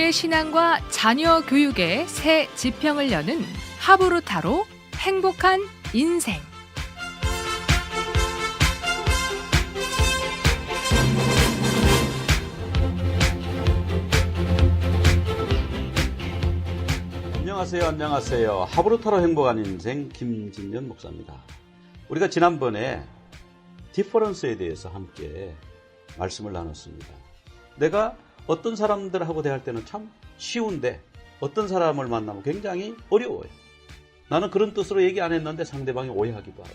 우리의 신앙과 자녀 교육의 새 지평을 여는 하브루타로 행복한 인생. 안녕하세요. 하브루타로 행복한 인생 김진년 목사입니다. 우리가 지난번에 디퍼런스에 대해서 함께 말씀을 나눴습니다. 내가 어떤 사람들하고 대할 때는 참 쉬운데 어떤 사람을 만나면 굉장히 어려워요. 나는 그런 뜻으로 얘기 안 했는데 상대방이 오해하기도 하고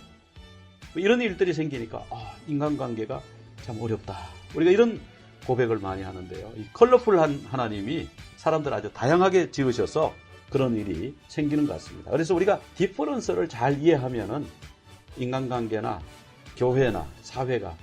이런 일들이 생기니까 인간관계가 참 어렵다. 우리가 이런 고백을 많이 하는데요. 이 컬러풀한 하나님이 사람들 아주 다양하게 지으셔서 그런 일이 생기는 것 같습니다. 그래서 우리가 디퍼런스를 잘 이해하면은 인간관계나 교회나 사회가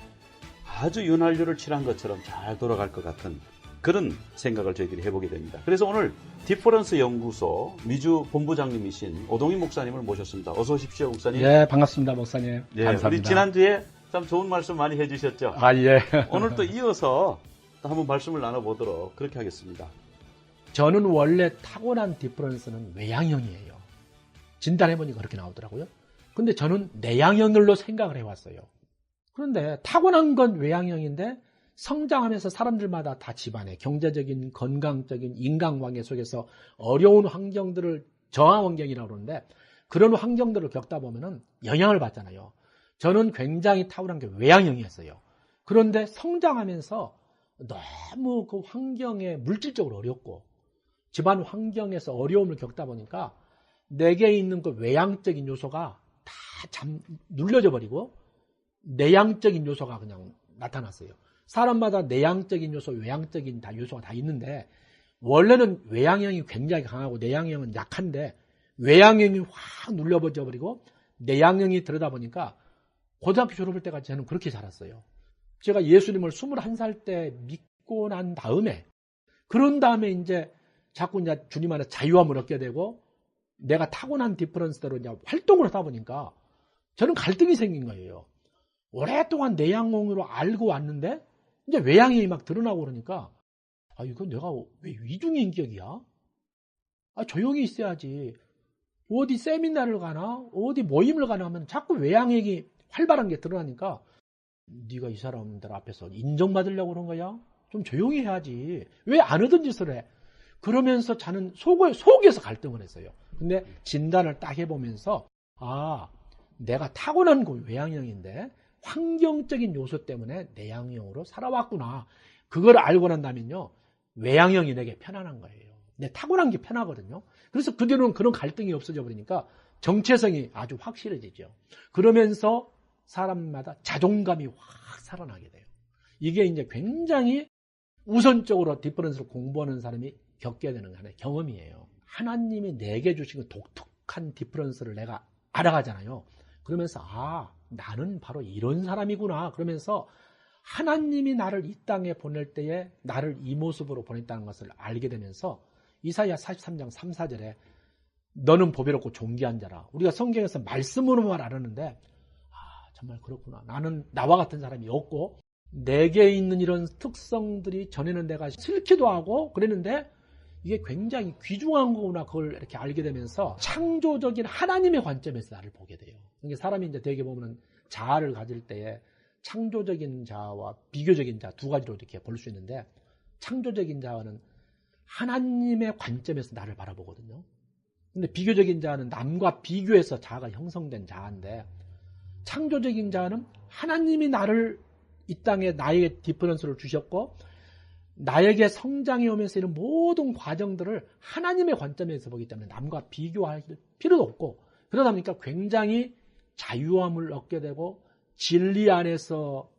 아주 윤활유를 칠한 것처럼 잘 돌아갈 것 같은 그런 생각을 저희들이 해보게 됩니다. 그래서 오늘 디퍼런스 연구소 미주 본부장님이신 오동희 목사님을 모셨습니다. 어서 오십시오, 목사님. 예, 반갑습니다, 목사님. 예, 감사합니다. 우리 지난주에 참 좋은 말씀 많이 해주셨죠? 예. 오늘 또 이어서 또 한번 말씀을 나눠보도록 그렇게 하겠습니다. 저는 원래 타고난 디퍼런스는 외향형이에요. 진단해보니까 그렇게 나오더라고요. 근데 저는 내향형으로 생각을 해왔어요. 그런데 타고난 건 외향형인데 성장하면서 사람들마다 다 집안의 경제적인, 건강적인 인간관계 속에서 어려운 환경들을 저하 환경이라고 그러는데 그런 환경들을 겪다 보면은 영향을 받잖아요. 저는 굉장히 타고난 게 외향형이었어요. 그런데 성장하면서 너무 그 환경에 물질적으로 어렵고 집안 환경에서 어려움을 겪다 보니까 내게 있는 그 외향적인 요소가 다 눌려져 버리고 내향적인 요소가 그냥 나타났어요. 사람마다 내향적인 요소, 외향적인 요소가 다 있는데 원래는 외향형이 굉장히 강하고 내향형은 약한데 외향형이 확 눌려져 버리고 내향형이 들어다 보니까 고등학교 졸업할 때까지 저는 그렇게 자랐어요. 제가 예수님을 21살 때 믿고 난 다음에 그런 다음에 이제 자꾸 이제 주님 안에 자유함을 얻게 되고 내가 타고난 디퍼런스대로 이제 활동을 하다 보니까 저는 갈등이 생긴 거예요. 오랫동안 내향형으로 알고 왔는데 이제 외향형이 막 드러나고 그러니까 이건 내가 왜 위중인격이야? 조용히 있어야지. 어디 세미나를 가나 어디 모임을 가나 하면 자꾸 외향형이 활발한 게 드러나니까 네가 이 사람들 앞에서 인정받으려고 그런 거야? 좀 조용히 해야지. 왜 안 하던 짓을 해? 그러면서 저는 속에서 갈등을 했어요. 근데 진단을 딱 해보면서 내가 타고난 건 외향형인데 환경적인 요소 때문에 내향형으로 살아왔구나. 그걸 알고 난다면요. 외향형이 내게 편안한 거예요. 내 타고난 게 편하거든요. 그래서 그 뒤로는 그런 갈등이 없어져 버리니까 정체성이 아주 확실해지죠. 그러면서 사람마다 자존감이 확 살아나게 돼요. 이게 이제 굉장히 우선적으로 디퍼런스를 공부하는 사람이 겪게 되는 하나의 경험이에요. 하나님이 내게 주신 그 독특한 디퍼런스를 내가 알아가잖아요. 그러면서 나는 바로 이런 사람이구나. 그러면서 하나님이 나를 이 땅에 보낼 때에 나를 이 모습으로 보냈다는 것을 알게 되면서 이사야 43장 3, 4절에 너는 보배롭고 존귀한 자라. 우리가 성경에서 말씀으로만 알았는데 정말 그렇구나. 나는 나와 같은 사람이 없고 내게 있는 이런 특성들이 전에는 내가 싫기도 하고 그랬는데 이게 굉장히 귀중한 거구나. 그걸 이렇게 알게 되면서 창조적인 하나님의 관점에서 나를 보게 돼요. 그러니까 사람이 이제 되게 보면 자아를 가질 때에 창조적인 자아와 비교적인 자아 두 가지로 이렇게 볼 수 있는데 창조적인 자아는 하나님의 관점에서 나를 바라보거든요. 근데 비교적인 자아는 남과 비교해서 자아가 형성된 자아인데 창조적인 자아는 하나님이 나를 이 땅에 나에게 디퍼런스를 주셨고 나에게 성장해 오면서 이런 모든 과정들을 하나님의 관점에서 보기 때문에 남과 비교할 필요도 없고 그러다 보니까 굉장히 자유함을 얻게 되고 진리 안에서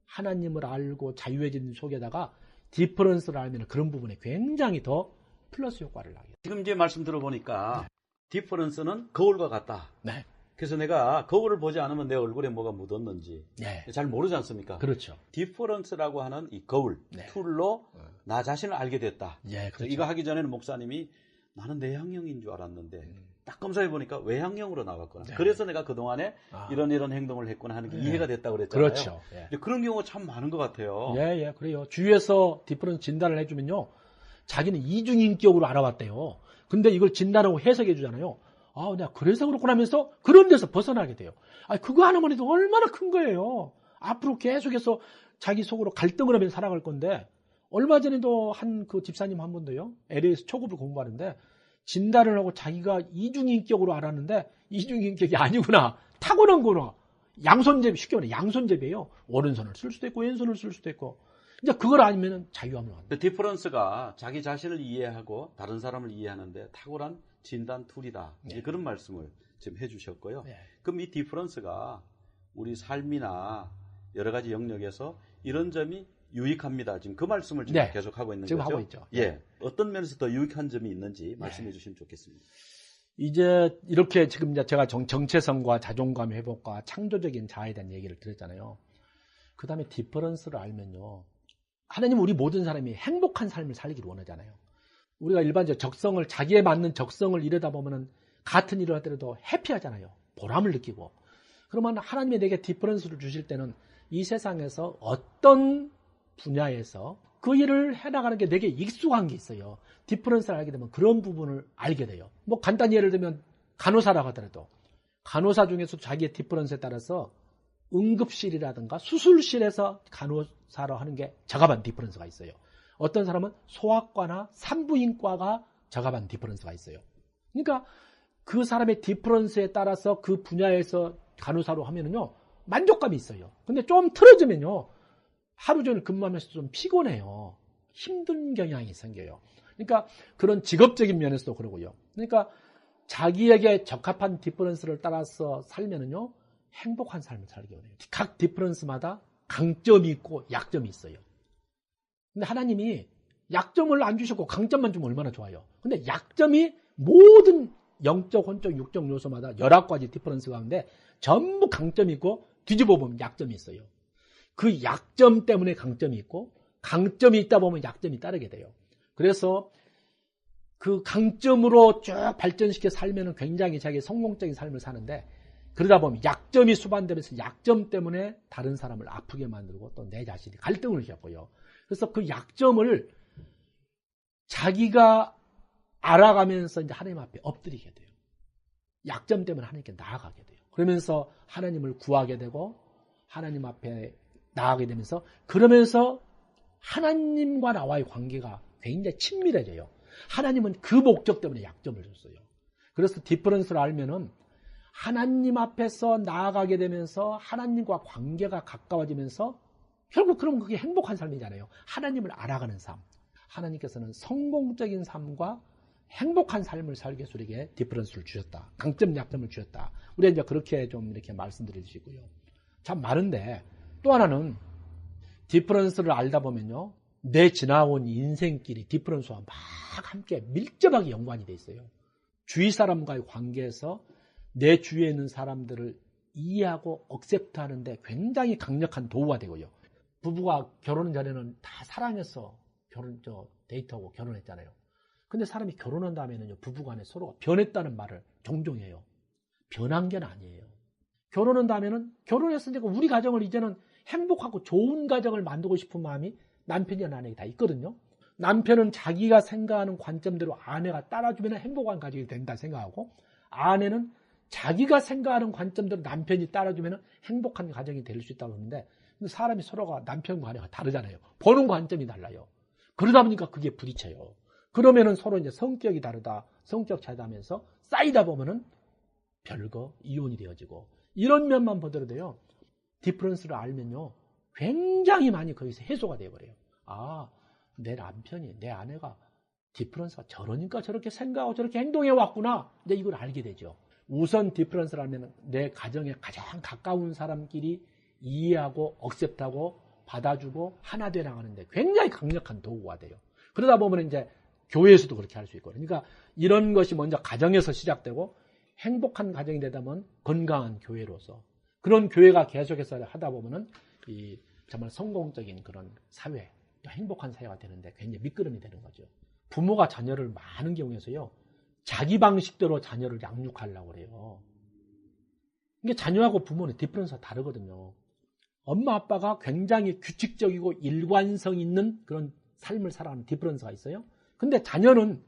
하나님을 알고 자유해진 속에다가 디퍼런스를 알면 그런 부분에 굉장히 더 플러스 효과를 나게 돼요. 지금 이제 말씀 들어보니까 디퍼런스는 거울과 같다. 네. 그래서 내가 거울을 보지 않으면 내 얼굴에 뭐가 묻었는지 네. 잘 모르지 않습니까? 그렇죠. 디퍼런스라고 하는 이 거울 툴로 나 자신을 알게 됐다. 네, 그렇죠. 이거 하기 전에는 목사님이 나는 내향형인 줄 알았는데 딱 검사해 보니까 외향형으로 나왔구나. 네. 그래서 내가 그동안에 이런 행동을 했구나 하는 게 이해가 됐다고 그랬잖아요. 그렇죠. 그런 경우가 참 많은 것 같아요. 그래요. 주위에서 디퍼런스 진단을 해주면요. 자기는 이중인격으로 알아왔대요. 근데 이걸 진단하고 해석해 주잖아요. 아, 내가 그래서 그렇구나 하면서 그런 데서 벗어나게 돼요. 아, 그거 하나만 해도 얼마나 큰 거예요. 앞으로 계속해서 자기 속으로 갈등을 하면서 살아갈 건데, 얼마 전에도 한 그 집사님 한 분도요, LA에서 초급을 공부하는데, 진단을 하고 자기가 이중인격으로 알았는데, 이중인격이 아니구나. 타고난구나. 양손잡이, 쉽게 말해 양손잡이에요. 오른손을 쓸 수도 있고, 왼손을 쓸 수도 있고. 이제 그걸 아니면 자유함을 얻는. 디퍼런스가 자기 자신을 이해하고 다른 사람을 이해하는데 탁월한 진단 툴이다. 네. 그런 말씀을 지금 해주셨고요. 네. 그럼 이 디퍼런스가 우리 삶이나 여러 가지 영역에서 이런 점이 유익합니다. 지금 그 말씀을 지금 네. 계속 하고 있는 지금 거죠. 하고 있죠. 예, 어떤 면에서 더 유익한 점이 있는지 말씀해 주시면 좋겠습니다. 이제 이렇게 지금 이제 제가 정체성과 자존감 회복과 창조적인 자아에 대한 얘기를 드렸잖아요. 그 다음에 디퍼런스를 알면요, 하나님은 우리 모든 사람이 행복한 삶을 살기를 원하잖아요. 우리가 일반적으로 적성을, 자기에 맞는 적성을 이루다 보면은 같은 일을 하더라도 해피하잖아요. 보람을 느끼고. 그러면 하나님이 내게 디퍼런스를 주실 때는 이 세상에서 어떤 분야에서 그 일을 해나가는 게 내게 익숙한 게 있어요. 디퍼런스를 알게 되면 그런 부분을 알게 돼요. 뭐 간단히 예를 들면 간호사라고 하더라도 간호사 중에서 자기의 디퍼런스에 따라서 응급실이라든가 수술실에서 간호사로 하는 게 적합한 디퍼런스가 있어요. 어떤 사람은 소아과나 산부인과가 적합한 디퍼런스가 있어요. 그러니까 그 사람의 디퍼런스에 따라서 그 분야에서 간호사로 하면은요, 만족감이 있어요. 근데 좀 틀어지면요, 하루 종일 근무하면서 좀 피곤해요. 힘든 경향이 생겨요. 그러니까 그런 직업적인 면에서도 그러고요. 그러니까 자기에게 적합한 디퍼런스를 따라서 살면은요, 행복한 삶을 살게 돼요. 각 디퍼런스마다 강점이 있고 약점이 있어요. 근데 하나님이 약점을 안 주셨고 강점만 주면 얼마나 좋아요. 근데 약점이 모든 영적, 혼적, 육적 요소마다 11가지 디퍼런스 가운데 전부 강점이 있고 뒤집어 보면 약점이 있어요. 그 약점 때문에 강점이 있고 강점이 있다 보면 약점이 따르게 돼요. 그래서 그 강점으로 쭉 발전시켜 살면 굉장히 자기 성공적인 삶을 사는데, 그러다 보면 약점이 수반되면서 약점 때문에 다른 사람을 아프게 만들고 또 내 자신이 갈등을 겪고요. 그래서 그 약점을 자기가 알아가면서 이제 하나님 앞에 엎드리게 돼요. 약점 때문에 하나님께 나아가게 돼요. 그러면서 하나님을 구하게 되고 하나님 앞에 나아가게 되면서, 그러면서 하나님과 나와의 관계가 굉장히 친밀해져요. 하나님은 그 목적 때문에 약점을 줬어요. 그래서 디퍼런스를 알면은 하나님 앞에서 나아가게 되면서 하나님과 관계가 가까워지면서 결국 그러면 그게 행복한 삶이잖아요. 하나님을 알아가는 삶. 하나님께서는 성공적인 삶과 행복한 삶을 살게 해서 우리에게 디퍼런스를 주셨다. 강점, 약점을 주셨다. 우리가 이제 그렇게 좀 이렇게 말씀드리시고요. 참 많은데, 또 하나는 디퍼런스를 알다 보면요, 내 지나온 인생길이 디퍼런스와 막 함께 밀접하게 연관이 돼 있어요. 주위 사람과의 관계에서 내 주위에 있는 사람들을 이해하고 억셉트하는데 굉장히 강력한 도구가 되고요. 부부가 결혼 전에는 다 사랑해서 데이트하고 결혼했잖아요. 근데 사람이 결혼한 다음에는요, 부부간에 서로가 변했다는 말을 종종 해요. 변한 게 아니에요. 결혼한 다음에는 결혼했으니까 우리 가정을 이제는 행복하고 좋은 가정을 만들고 싶은 마음이 남편이나 아내에게 다 있거든요. 남편은 자기가 생각하는 관점대로 아내가 따라주면 행복한 가정이 된다 생각하고, 아내는 자기가 생각하는 관점대로 남편이 따라주면 행복한 가정이 될 수 있다고 하는데, 근데 사람이 서로가 남편과 아내가 다르잖아요. 보는 관점이 달라요. 그러다 보니까 그게 부딪혀요. 그러면은 서로 이제 성격이 다르다, 성격 차이다면서 쌓이다 보면은 별거 이혼이 되어지고, 이런 면만 보더라도요, 디퍼런스를 알면요, 굉장히 많이 거기서 해소가 되어버려요. 아, 내 남편이, 내 아내가 디퍼런스가 저러니까 저렇게 생각하고 저렇게 행동해 왔구나. 이제 이걸 알게 되죠. 우선 디퍼런스를 알면 내 가정에 가장 가까운 사람끼리 이해하고 억셉트하고 받아주고 하나 돼 나가는데 굉장히 강력한 도구가 돼요. 그러다 보면 이제 교회에서도 그렇게 할 수 있고, 그러니까 이런 것이 먼저 가정에서 시작되고 행복한 가정이 되다 보면 건강한 교회로서, 그런 교회가 계속해서 하다 보면은 이 정말 성공적인 그런 사회, 또 행복한 사회가 되는데 굉장히 미끄럼이 되는 거죠. 부모가 자녀를 많은 경우에서요, 자기 방식대로 자녀를 양육하려고 그래요. 이게 자녀하고 부모는 디퍼런스가 다르거든요. 엄마 아빠가 굉장히 규칙적이고 일관성 있는 그런 삶을 살아가는 디퍼런스가 있어요. 근데 자녀는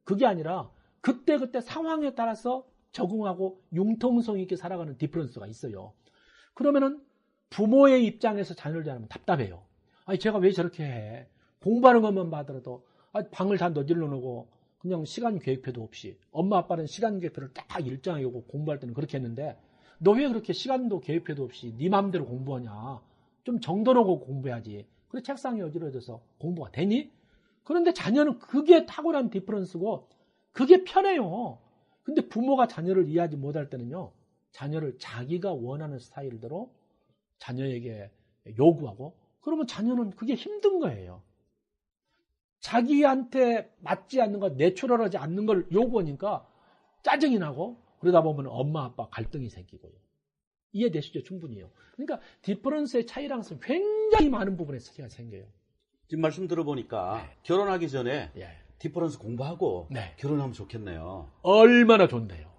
그게 아니라 그때그때 상황에 따라서 적응하고 융통성 있게 살아가는 디퍼런스가 있어요. 그러면은 부모의 입장에서 자녀를 대하면 답답해요. 아니, 제가 왜 저렇게 해? 공부하는 것만 봐더라도 방을 다 너질러 놓고 그냥 시간 계획표도 없이, 엄마 아빠는 시간 계획표를 딱 일정하게 오고 공부할 때는 그렇게 했는데 너 왜 그렇게 시간도 계획표도 없이 네 마음대로 공부하냐? 좀 정도 놓고 공부해야지. 그래 책상에 어지러져서 공부가 되니? 그런데 자녀는 그게 탁월한 디퍼런스고 그게 편해요. 근데 부모가 자녀를 이해하지 못할 때는요, 자녀를 자기가 원하는 스타일대로 자녀에게 요구하고, 그러면 자녀는 그게 힘든 거예요. 자기한테 맞지 않는 것, 내추럴하지 않는 걸 요구하니까 짜증이 나고, 그러다 보면 엄마 아빠 갈등이 생기고요. 이해되시죠? 충분히요. 그러니까 디퍼런스의 차이라는 것은 굉장히 많은 부분에 차이가 생겨요. 지금 말씀 들어보니까 결혼하기 전에 예. 디퍼런스 공부하고 네. 결혼하면 좋겠네요. 얼마나 좋네요.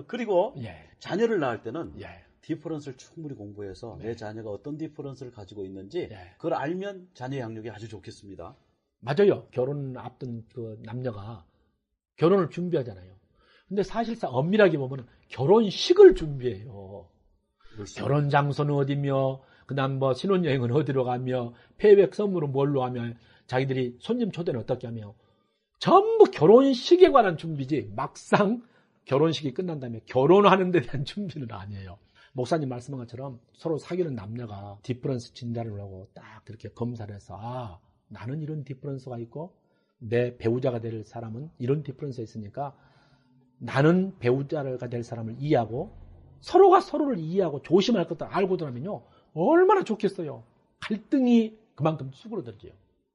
그리고 예. 자녀를 낳을 때는 예. 디퍼런스를 충분히 공부해서 내 자녀가 어떤 디퍼런스를 가지고 있는지 예. 그걸 알면 자녀 양육이 아주 좋겠습니다. 맞아요. 결혼 앞둔 그 남녀가 결혼을 준비하잖아요. 근데 사실상 엄밀하게 보면 결혼식을 준비해요. 그렇습니다. 결혼 장소는 어디며, 그다음 뭐 신혼여행은 어디로 가며, 폐백 선물은 뭘로 하며, 자기들이 손님 초대는 어떻게 하며, 전부 결혼식에 관한 준비지 막상 결혼식이 끝난 다음에 결혼하는 데 대한 준비는 아니에요. 목사님 말씀한 것처럼 서로 사귀는 남녀가 디퍼런스 진단을 하고 딱 그렇게 검사를 해서 나는 이런 디퍼런스가 있고 내 배우자가 될 사람은 이런 디퍼런스가 있으니까 나는 배우자가 될 사람을 이해하고 서로가 서로를 이해하고 조심할 것도 알고 들어가면요 얼마나 좋겠어요. 갈등이 그만큼 수그러들죠.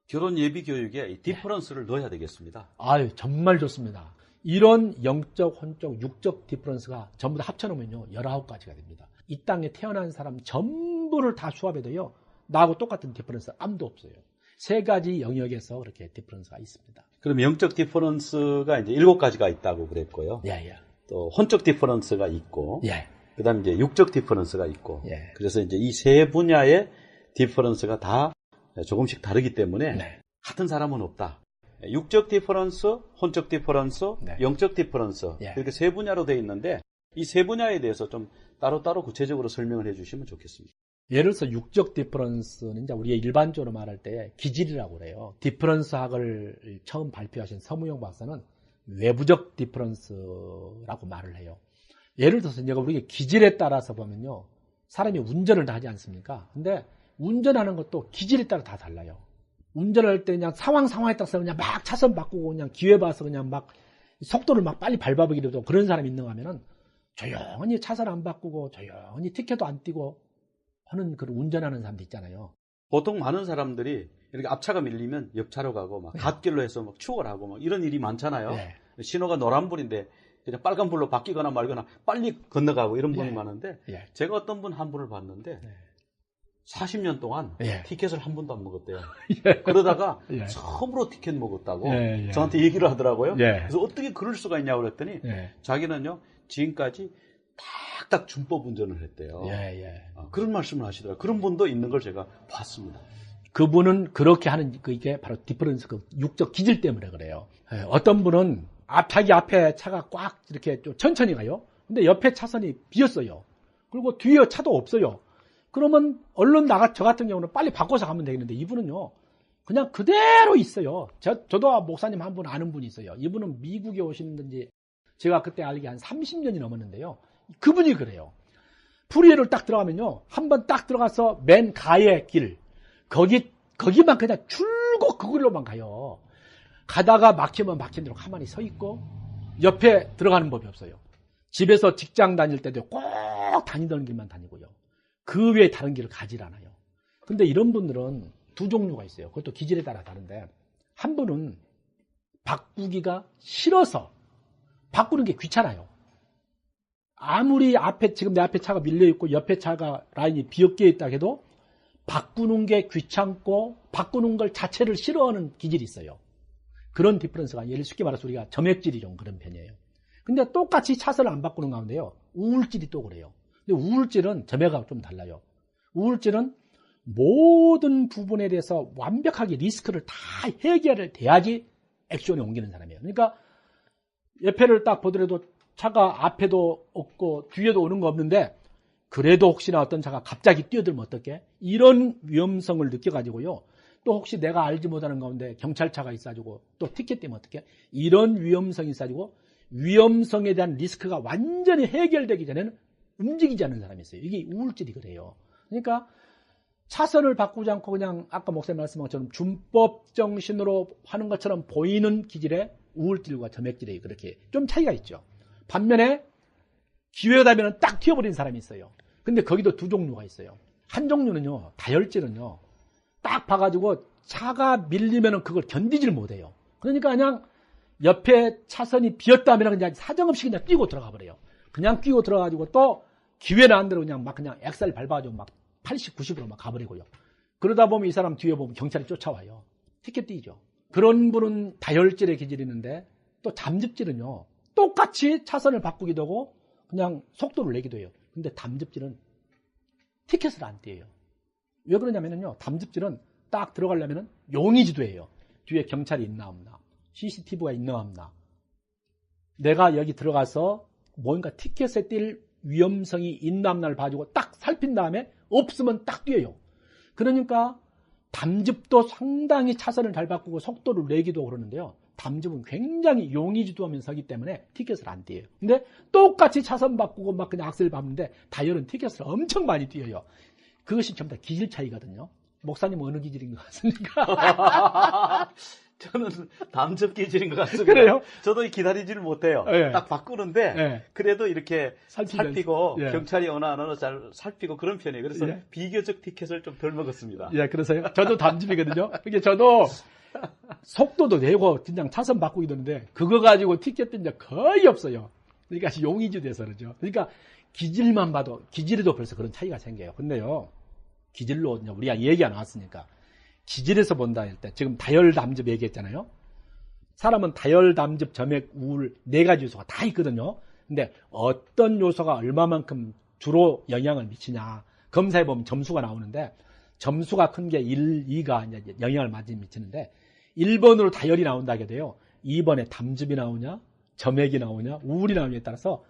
결혼 예비 교육에 이 디퍼런스를 넣어야 되겠습니다. 아유, 정말 좋습니다. 이런 영적, 혼적, 육적 디퍼런스가 전부 다 합쳐놓으면요 19가지가 됩니다. 이 땅에 태어난 사람 전부를 다 수합해도요 나하고 똑같은 디퍼런스 아무도 없어요. 3가지 영역에서 그렇게 디퍼런스가 있습니다. 그럼 영적 디퍼런스가 이제 7가지가 있다고 그랬고요. 예. 또 혼적 디퍼런스가 있고, 예. 그다음 이제 육적 디퍼런스가 있고, 예. 그래서 이제 이 3분야의 디퍼런스가 다 조금씩 다르기 때문에 네. 같은 사람은 없다. 육적 디퍼런스, 혼적 디퍼런스, 네. 영적 디퍼런스 예. 이렇게 3분야로 되어 있는데 이 3분야에 대해서 좀 따로따로 구체적으로 설명을 해주시면 좋겠습니다. 예를 들어서 육적 디퍼런스는 이제 우리가 일반적으로 말할 때 기질이라고 그래요. 디퍼런스 학을 처음 발표하신 서무영 박사는 외부적 디퍼런스라고 말을 해요. 예를 들어서 이제 우리가 기질에 따라서 보면요. 사람이 운전을 다 하지 않습니까? 근데 운전하는 것도 기질에 따라 다 달라요. 운전할 때 그냥 상황에 따라서 그냥 막 차선 바꾸고 그냥 기회 봐서 그냥 막 속도를 막 빨리 밟아보기도 하고 그런 사람이 있는가 하면은 조용히 차선 안 바꾸고 조용히 티켓도 안 띄고 하는 그런 운전하는 사람도 있잖아요. 보통 많은 사람들이 이렇게 앞차가 밀리면 옆차로 가고 막 갓길로 해서 막 추월 하고 막 이런 일이 많잖아요. 네. 신호가 노란불인데 그냥 빨간불로 바뀌거나 말거나 빨리 건너가고 이런 분이 예. 많은데 예. 제가 어떤 한 분을 봤는데 네. 40년 동안 예. 티켓을 한 번도 안 먹었대요. 예. 그러다가 예. 처음으로 티켓 먹었다고 예. 저한테 얘기를 하더라고요. 예. 그래서 어떻게 그럴 수가 있냐고 그랬더니 예. 자기는요 지금까지 딱딱 준법 운전을 했대요. 예. 그런 말씀을 하시더라고요. 그런 분도 있는 걸 제가 봤습니다. 그분은 그렇게 하는 이게 바로 디퍼런스 그 육적 기질 때문에 그래요. 예. 어떤 분은 자기 앞에 차가 꽉 이렇게 좀 천천히 가요. 근데 옆에 차선이 비었어요. 그리고 뒤에 차도 없어요. 그러면 얼른 저 같은 경우는 빨리 바꿔서 가면 되겠는데 이분은요 그냥 그대로 있어요. 저도 목사님 한 분 아는 분이 있어요. 이분은 미국에 오시는지 제가 그때 알기 한 30년이 넘었는데요. 그분이 그래요. 프리웨이를 딱 들어가면요 한번 딱 들어가서 맨 가의 길 거기만 그냥 줄곧 그 길로만 가요. 가다가 막히면 막힌 대로 가만히 서 있고 옆에 들어가는 법이 없어요. 집에서 직장 다닐 때도 꼭 다니던 길만 다니고요. 그 외에 다른 길을 가질 않아요. 근데 이런 분들은 2 종류가 있어요. 그것도 기질에 따라 다른데 한 분은 바꾸기가 싫어서 바꾸는 게 귀찮아요. 아무리 지금 내 앞에 차가 밀려있고 옆에 차가 라인이 비었게 있다 해도 바꾸는 게 귀찮고 바꾸는 걸 자체를 싫어하는 기질이 있어요. 그런 디퍼런스가 예를 쉽게 말해서 우리가 점액질이 좀 그런 편이에요. 근데 똑같이 차선을 안 바꾸는 가운데요. 우울질이 또 그래요. 근데 우울질은 점액하고 좀 달라요. 우울질은 모든 부분에 대해서 완벽하게 리스크를 다 해결을 돼야지 액션에 옮기는 사람이에요. 그러니까 옆에를 딱 보더라도 차가 앞에도 없고 뒤에도 오는 거 없는데 그래도 혹시나 어떤 차가 갑자기 뛰어들면 어떡해? 이런 위험성을 느껴가지고요. 또 혹시 내가 알지 못하는 가운데 경찰차가 있어가지고 또 티켓 때문에 어떡해? 이런 위험성이 있어가지고 위험성에 대한 리스크가 완전히 해결되기 전에는 움직이지 않는 사람이 있어요. 이게 우울증이 그래요. 그러니까 차선을 바꾸지 않고 그냥 아까 목사님 말씀한 것처럼 준법 정신으로 하는 것처럼 보이는 기질의 우울질과 점액질이 그렇게 좀 차이가 있죠. 반면에 기회가 되면 딱 튀어버리는 사람이 있어요. 근데 거기도 두 종류가 있어요. 한 종류는요, 다혈질은요, 딱 봐가지고 차가 밀리면 그걸 견디질 못해요. 그러니까 그냥 옆에 차선이 비었다면 그냥 사정없이 그냥 뛰고 들어가 버려요. 그냥 뛰고 들어가가지고 또 기회는 안 들어 그냥 엑셀 밟아가지고 막 80, 90으로 막 가버리고요. 그러다 보면 이 사람 뒤에 보면 경찰이 쫓아와요. 티켓 띄죠. 그런 분은 다혈질의 기질이 있는데 또 잠집질은요, 똑같이 차선을 바꾸기도 하고 그냥 속도를 내기도 해요. 근데 담즙질은 티켓을 안 떼요. 왜 그러냐면요, 담즙질은 딱 들어가려면은 용의주도해요. 뒤에 경찰이 있나 없나, CCTV가 있나 없나, 내가 여기 들어가서 뭔가 티켓에 띌 위험성이 있나 없나를 봐주고 딱 살핀 다음에 없으면 딱 뛰어요. 그러니까 담즙도 상당히 차선을 잘 바꾸고 속도를 내기도 그러는데요. 담즙은 굉장히 용의주도하면서 하기 때문에 티켓을 안 띄어요. 근데 똑같이 차선 바꾸고 막 그냥 악셀 밟는데 다이얼은 티켓을 엄청 많이 띄어요. 그것이 전부 다 기질 차이거든요. 목사님 어느 기질인 것 같습니까? 저는 담즙 기질인 것 같습니다. 그래요? 저도 기다리지를 못해요. 네. 딱 바꾸는데 네. 그래도 이렇게 살피고 예. 경찰이 어느 안 어느 잘 살피고 그런 편이에요. 그래서 예. 비교적 티켓을 좀 덜 먹었습니다. 예, 그래서요. 저도 담즙이거든요. 그게 저도 속도도 내고 그냥 차선 바꾸기도 하는데 그거 가지고 티켓 뜬 적 거의 없어요. 그러니까 용의주돼서 그러죠. 그러니까 기질만 봐도 기질에도 벌써 그런 차이가 생겨요. 근데요, 기질로 우리가 얘기가 나왔으니까 기질에서 본다 할 때 지금 다혈 담즙 얘기했잖아요. 사람은 다혈 담즙, 점액, 우울 네 가지 요소가 다 있거든요. 근데 어떤 요소가 얼마만큼 주로 영향을 미치냐 검사해 보면 점수가 나오는데 점수가 큰 게 1, 2가 이제 영향을 많이 미치는데 1번으로 다혈이 나온다게 돼요. 2번에 담즙이 나오냐, 점액이 나오냐, 우울이 나오냐에 따라서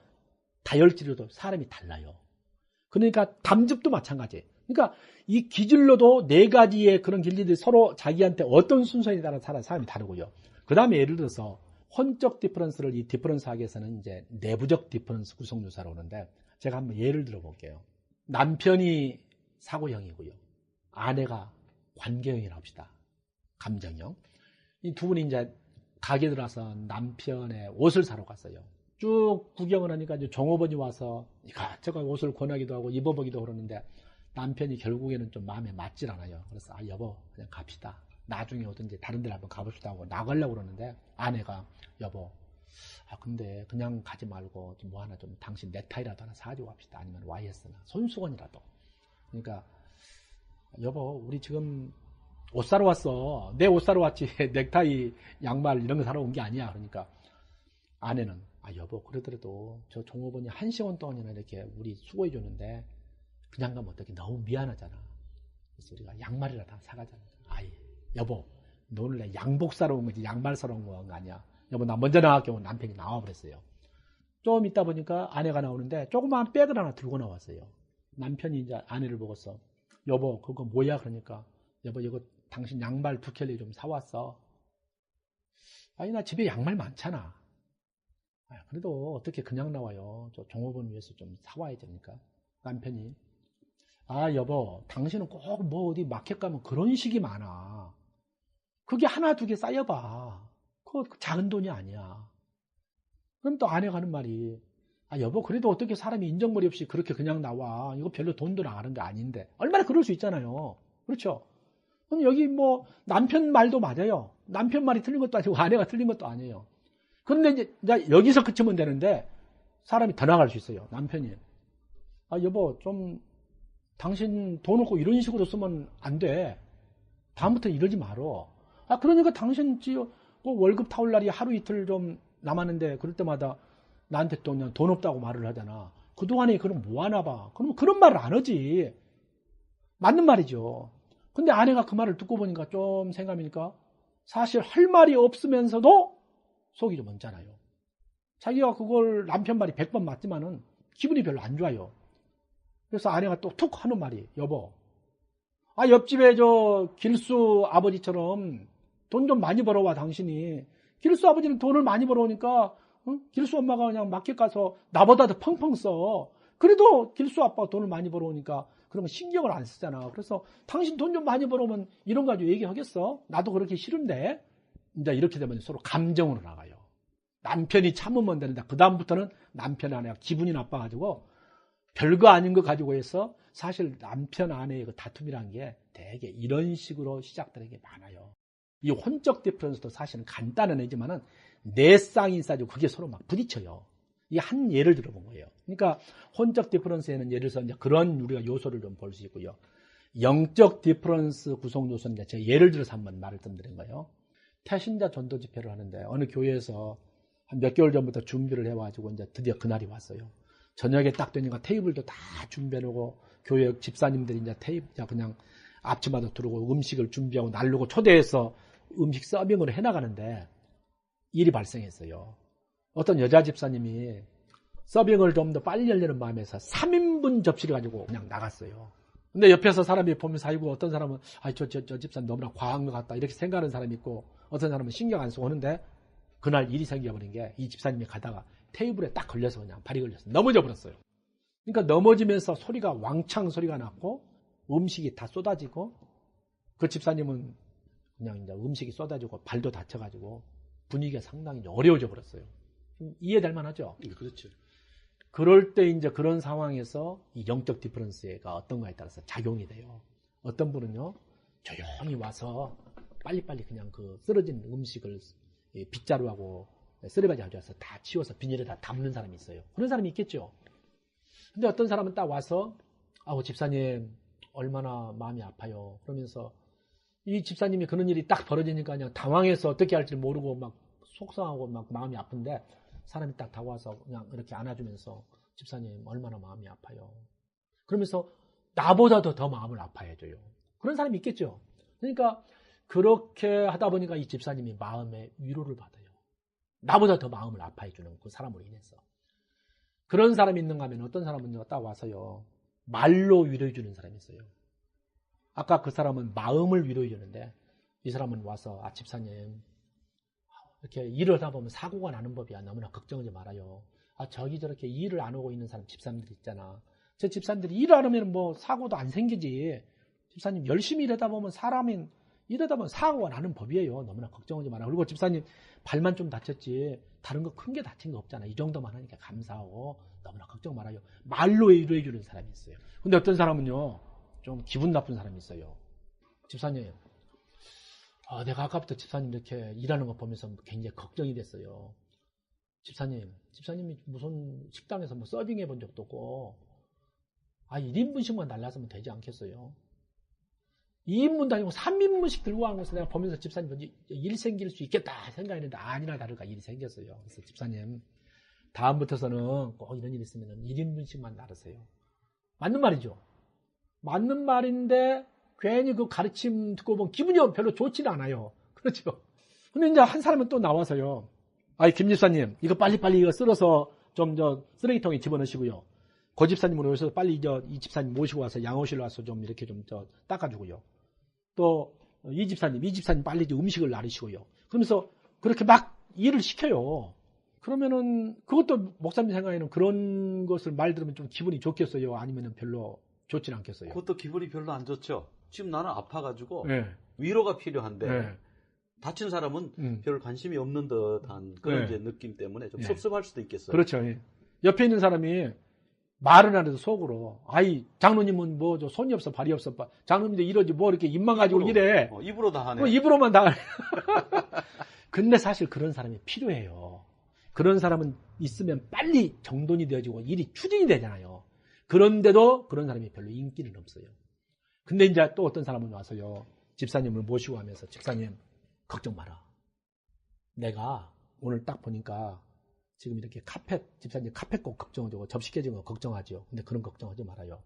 다혈질로도 사람이 달라요. 그러니까 담즙도 마찬가지예요. 그러니까 이 기질로도 네 가지의 그런 기질들이 서로 자기한테 어떤 순서에 따라 사람이 다르고요. 그 다음에 예를 들어서 혼적 디퍼런스를 이 디퍼런스 학에서는 이제 내부적 디퍼런스 구성요소라고 하는데 제가 한번 예를 들어 볼게요. 남편이 사고형이고요. 아내가 관계형이라고 합시다. 감정형. 이 두 분이 이제 가게 들어와서 남편의 옷을 사러 갔어요. 쭉 구경을 하니까 이제 종업원이 와서 이것저것 옷을 권하기도 하고 입어보기도 그러는데 남편이 결국에는 좀 마음에 맞질 않아요. 그래서 여보 그냥 갑시다. 나중에 어든지 다른 데를 한번 가봅시다 하고 나가려고 그러는데 아내가 여보 근데 그냥 가지 말고 좀 뭐 하나 좀 당신 넥타이라도 하나 사가지고 갑시다. 아니면 YS나 손수건이라도. 그러니까 여보 우리 지금 옷 사러 왔어. 내 옷 사러 왔지 넥타이 양말 이런 거 사러 온 게 아니야. 그러니까 아내는 여보 그러더라도 저 종업원이 1시간 동안이나 이렇게 우리 수고해 줬는데 그냥 가면 어떡해. 너무 미안하잖아. 그래서 우리가 양말이라도 하나 사가자. 여보 너 오늘 내 양복 사러 온 거지 양말 사러 온 거 아니야. 여보 나 먼저 나갈게 하고 남편이 나와버렸어요. 좀 있다 보니까 아내가 나오는데 조그마한 백을 하나 들고 나왔어요. 남편이 이제 아내를 보고서 여보 그거 뭐야 그러니까 여보 이거 당신 양말 2켤레 좀 사왔어. 나 집에 양말 많잖아. 그래도 어떻게 그냥 나와요. 저 종업원 위해서 좀 사와야 되니까. 남편이 여보 당신은 꼭 뭐 어디 마켓 가면 그런 식이 많아. 그게 하나 두 개 쌓여봐. 그거 작은 돈이 아니야. 그럼 또 아내가 하는 말이 여보 그래도 어떻게 사람이 인정머리 없이 그렇게 그냥 나와. 이거 별로 돈도 나가는 게 아닌데. 얼마나 그럴 수 있잖아요. 그렇죠? 그럼 여기 뭐 남편 말도 맞아요. 남편 말이 틀린 것도 아니고 아내가 틀린 것도 아니에요. 그런데 이제 여기서 그치면 되는데 사람이 더 나갈 수 있어요. 남편이 여보 좀 당신 돈 없고 이런 식으로 쓰면 안 돼. 다음부터 이러지 말어. 그러니까 당신 월급 타올 날이 하루 이틀 좀 남았는데 그럴 때마다 나한테 또 그냥 돈 없다고 말을 하잖아. 그동안에 그럼 뭐 하나 봐. 그러면 그런 말을 안 하지. 맞는 말이죠. 근데 아내가 그 말을 듣고 보니까 좀 생각하니까 사실 할 말이 없으면서도 속이 좀 언짢아요. 자기가 그걸 남편 말이 100번 맞지만은 기분이 별로 안 좋아요. 그래서 아내가 또 툭 하는 말이, 여보, 옆집에 저 길수 아버지처럼 돈 좀 많이 벌어와, 당신이. 길수 아버지는 돈을 많이 벌어오니까 길수 엄마가 그냥 마켓 가서 나보다 더 펑펑 써. 그래도 길수 아빠가 돈을 많이 벌어오니까 그런 거 신경을 안 쓰잖아. 그래서 당신 돈 좀 많이 벌어오면 이런 거 가지고 얘기하겠어? 나도 그렇게 싫은데. 이제 이렇게 되면 서로 감정으로 나가요. 남편이 참으면 되는데 그 다음부터는 남편 아내가 기분이 나빠가지고 별거 아닌 거 가지고 해서 사실 남편 아내의 그 다툼이란 게 되게 이런 식으로 시작되는 게 많아요. 이 혼적 디퍼런스도 사실은 간단한 애지만은 내 쌍이 싸지고 그게 서로 막 부딪혀요. 이 한 예를 들어본 거예요. 그러니까 혼적 디퍼런스에는 예를 들어서 이제 그런 우리가 요소를 좀 볼 수 있고요. 영적 디퍼런스 구성 요소는 제가 예를 들어서 한번 말을 좀 드린 거예요. 태신자 전도 집회를 하는데 어느 교회에서 한 몇 개월 전부터 준비를 해가지고 이제 드디어 그날이 왔어요. 저녁에 딱 되니까 테이블도 다 준비해놓고 교회 집사님들이 이제 그냥 앞치마도 두르고 음식을 준비하고 날르고 초대해서 음식 서빙을 해나가는데 일이 발생했어요. 어떤 여자 집사님이 서빙을 좀 더 빨리 하려는 마음에서 3인분 접시를 가지고 그냥 나갔어요. 근데 옆에서 사람이 보면서 아이고 어떤 사람은 저 집사님 너무나 과한 것 같다 이렇게 생각하는 사람이 있고 어떤 사람은 신경 안 쓰고 하는데 그날 일이 생겨버린 게 이 집사님이 가다가 테이블에 딱 걸려서 그냥 발이 걸려서 넘어져 버렸어요. 그러니까 넘어지면서 소리가 왕창 소리가 났고 음식이 다 쏟아지고 그 집사님은 그냥 이제 음식이 쏟아지고 발도 다쳐가지고 분위기가 상당히 어려워져 버렸어요. 이해될 만하죠? 그렇죠. 그럴 때 이제 그런 상황에서 이 영적 디퍼런스가 어떤가에 따라서 작용이 돼요. 어떤 분은요, 조용히 와서 빨리빨리 그냥 그 쓰러진 음식을 빗자루하고 쓰레바지 가져와서 다 치워서 비닐에다 담는 사람이 있어요. 그런 사람이 있겠죠. 근데 어떤 사람은 딱 와서 집사님 얼마나 마음이 아파요. 그러면서 이 집사님이 그런 일이 딱 벌어지니까 그냥 당황해서 어떻게 할지 모르고 막 속상하고 막 마음이 아픈데 사람이 딱 다가와서 그냥 이렇게 안아주면서 집사님 얼마나 마음이 아파요. 그러면서 나보다도 더 마음을 아파해줘요. 그런 사람이 있겠죠. 그러니까 그렇게 하다 보니까 이 집사님이 마음의 위로를 받아요. 나보다 더 마음을 아파해주는 그 사람으로 인해서. 그런 사람이 있는가 하면 어떤 사람은 딱 와서요. 말로 위로해주는 사람이 있어요. 아까 그 사람은 마음을 위로해주는데 이 사람은 와서 집사님 이렇게 일을 하다 보면 사고가 나는 법이야. 너무나 걱정하지 말아요. 저기 저렇게 일을 안 하고 있는 사람 집사님들 있잖아. 저 집사님들이 일을 안 하면 뭐 사고도 안 생기지. 집사님 열심히 일하다 보면 사람이 이러다 보면 사고가 나는 법이에요. 너무나 걱정하지 마라. 그리고 집사님 발만 좀 다쳤지 다른 거 큰 게 다친 거 없잖아. 이 정도만 하니까 감사하고 너무나 걱정 말아요. 말로 위로해 주는 사람이 있어요. 근데 어떤 사람은요. 좀 기분 나쁜 사람이 있어요. 집사님 내가 아까부터 집사님 이렇게 일하는 거 보면서 굉장히 걱정이 됐어요. 집사님이 무슨 식당에서 뭐 서빙해 본 적도 없고 1인분씩만 달라서면 되지 않겠어요? 2인분도 아니고 3인분씩 들고 가는 것을 내가 보면서 집사님 일 생길 수 있겠다 생각했는데 아니나 다를까 일이 생겼어요. 그래서 집사님 다음부터서는 꼭 이런 일이 있으면 1인분씩만 나르세요. 맞는 말이죠. 맞는 말인데 괜히 그 가르침 듣고 보면 기분이 별로 좋지는 않아요. 그렇죠. 근데 이제 한 사람은 또 나와서요. 김 집사님 이거 빨리빨리 이거 쓸어서 좀 쓰레기통에 집어넣으시고요. 고 집사님은 오셔서 빨리 이 집사님 모시고 와서 양호실 와서 좀 이렇게 좀 닦아주고요. 또 이 집사님 빨리 음식을 나르시고요. 그러면서 그렇게 막 일을 시켜요. 그러면은 그것도 목사님 생각에는 그런 것을 말 들으면 좀 기분이 좋겠어요? 아니면은 별로 좋진 않겠어요? 그것도 기분이 별로 안 좋죠. 지금 나는 아파가지고 네. 위로가 필요한데 네. 다친 사람은 별 관심이 없는 듯한 그런 네. 이제 느낌 때문에 좀 네. 섭섭할 수도 있겠어요. 그렇죠. 예. 옆에 있는 사람이 말은 안 해도 속으로 장로님은 뭐 손이 없어 발이 없어 장로님도 이러지 뭐 이렇게 입만 가지고 이래. 입으로 다 하네. 입으로만 다 하네. 근데 사실 그런 사람이 필요해요. 그런 사람은 있으면 빨리 정돈이 되어지고 일이 추진이 되잖아요. 그런데도 그런 사람이 별로 인기는 없어요. 근데 이제 또 어떤 사람은 와서요. 집사님을 모시고 하면서 집사님 걱정 마라. 내가 오늘 딱 보니까 지금 이렇게 집사님 카펫 꼭 걱정하고 접시 깨진 거 걱정하죠. 근데 그런 걱정하지 말아요.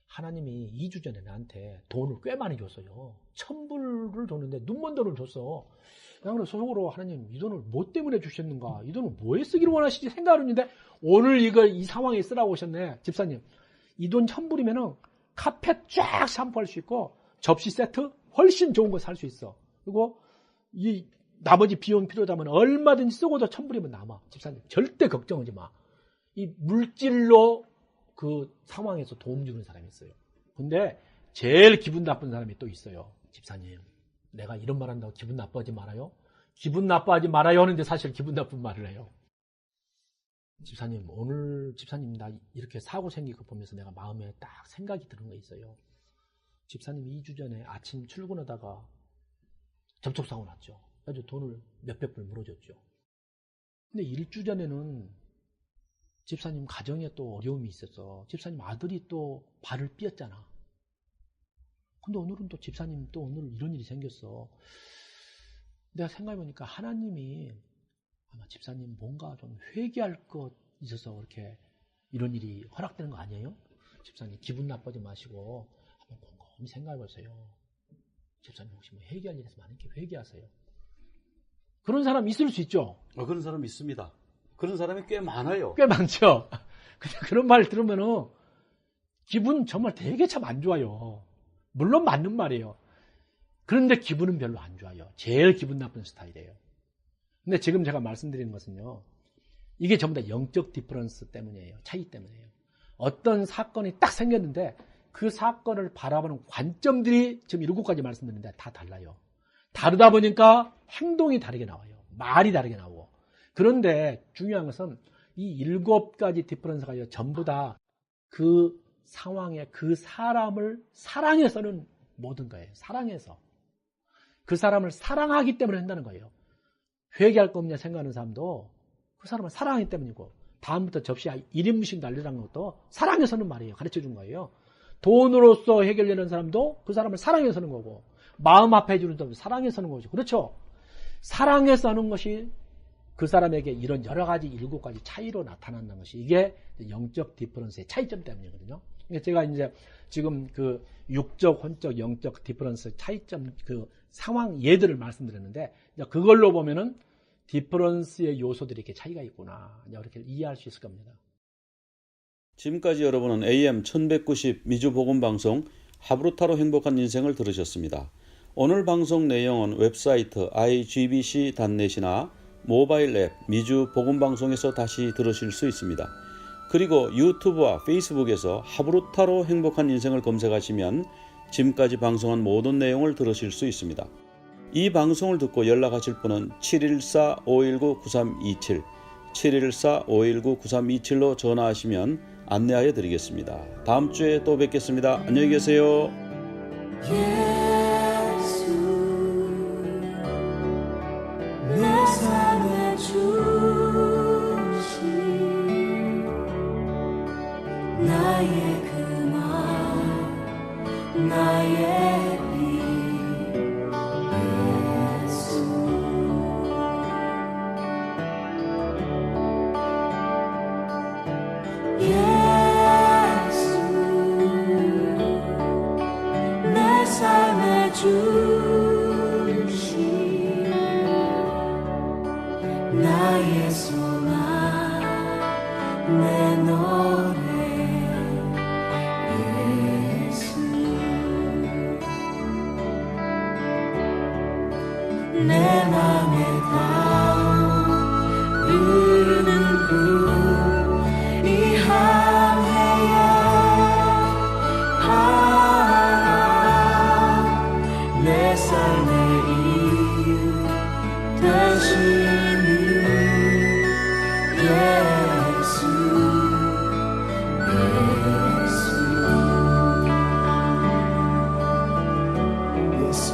하나님이 2주 전에 나한테 돈을 꽤 많이 줬어요. 1,000불을 줬는데 눈먼 돈을 줬어. 그래서 속으로 하나님 이 돈을 뭐 때문에 주셨는가? 이 돈을 뭐에 쓰기를 원하시지 생각을 했는데 오늘 이걸 이 상황에 쓰라고 오셨네. 집사님 이 돈 1,000불이면은 카펫 쫙 샴푸할 수 있고 접시 세트 훨씬 좋은 거 살 수 있어. 그리고 이 나머지 비용 필요하다면 얼마든지 쓰고도 1,000불이면 남아. 집사님 절대 걱정하지 마. 이 물질로 그 상황에서 도움 주는 사람이 있어요. 근데 제일 기분 나쁜 사람이 또 있어요. 집사님 내가 이런 말 한다고 기분 나빠하지 말아요. 기분 나빠하지 말아요 하는데 사실 기분 나쁜 말을 해요. 집사님 오늘 집사님 나 이렇게 사고 생긴 거 보면서 내가 마음에 딱 생각이 드는 거 있어요. 집사님 2주 전에 아침 출근하다가 접촉사고 났죠. 그래서 돈을 몇백 불 물어줬죠. 근데 1주 전에는 집사님 가정에 또 어려움이 있어서 집사님 아들이 또 발을 삐었잖아. 근데 오늘은 또 집사님 또 오늘 이런 일이 생겼어. 내가 생각해보니까 하나님이 아마 집사님 뭔가 좀 회개할 것 있어서 이렇게 이런 일이 허락되는 거 아니에요? 집사님 기분 나빠지 마시고 한번 곰곰이 생각해보세요. 집사님 혹시 뭐 회개할 일에서 많으니까 회개하세요. 그런 사람 있을 수 있죠? 그런 사람 있습니다. 그런 사람이 꽤 많아요. 꽤 많죠? 근데 그런 말 들으면은 기분 정말 되게 참 안 좋아요. 물론 맞는 말이에요. 그런데 기분은 별로 안 좋아요. 제일 기분 나쁜 스타일이에요. 근데 지금 제가 말씀드리는 것은요. 이게 전부 다 영적 디퍼런스 때문이에요. 차이 때문이에요. 어떤 사건이 딱 생겼는데 그 사건을 바라보는 관점들이 지금 7가지 말씀드렸는데 다 달라요. 다르다 보니까 행동이 다르게 나와요. 말이 다르게 나오고. 그런데 중요한 것은 이 7가지 디퍼런스가 전부 다 그 상황에 그 사람을 사랑해서는 모든 거예요. 사랑해서. 그 사람을 사랑하기 때문에 한다는 거예요. 회개할 거 없냐 생각하는 사람도 그 사람을 사랑하기 때문이고 다음부터 접시 1인분씩 날리라는 것도 사랑해서는 말이에요. 가르쳐 준 거예요. 돈으로서 해결되는 사람도 그 사람을 사랑해서는 거고 마음 아파해 주는 사람도 사랑해서는 거죠. 그렇죠? 사랑해서 하는 것이 그 사람에게 이런 여러 가지 7가지 차이로 나타난다는 것이 이게 영적 디퍼런스의 차이점 때문이거든요. 그러니까 제가 이제 지금 그 육적, 혼적, 영적 디퍼런스 차이점 그 상황 예들을 말씀드렸는데 그걸로 보면은 디퍼런스의 요소들이 이렇게 차이가 있구나. 이렇게 이해할 수 있을 겁니다. 지금까지 여러분은 AM 1190 미주복음방송 하브루타로 행복한 인생을 들으셨습니다. 오늘 방송 내용은 웹사이트 igbc.net이나 모바일 앱 미주복음방송에서 다시 들으실 수 있습니다. 그리고 유튜브와 페이스북에서 하브루타로 행복한 인생을 검색하시면 지금까지 방송한 모든 내용을 들으실 수 있습니다. 이 방송을 듣고 연락하실 분은 714-519-9327, 714-519-9327로 전화하시면 안내하여 드리겠습니다. 다음 주에 또 뵙겠습니다. 안녕히 계세요. 예수 내 삶의 주시 나의 그만 나의 빛 예수 내 삶의 주시 나의 소망 내 노래 예수 내 맘에 닿는 이 함에야 내 삶의 이유 되시는 예수 예수 예수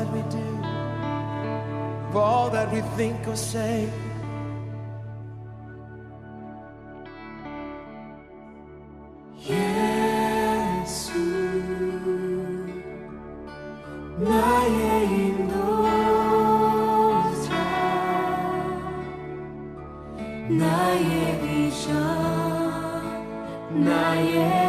that we do, of all that we think or say. 예수 나의 인도자, 나의 비전, 나의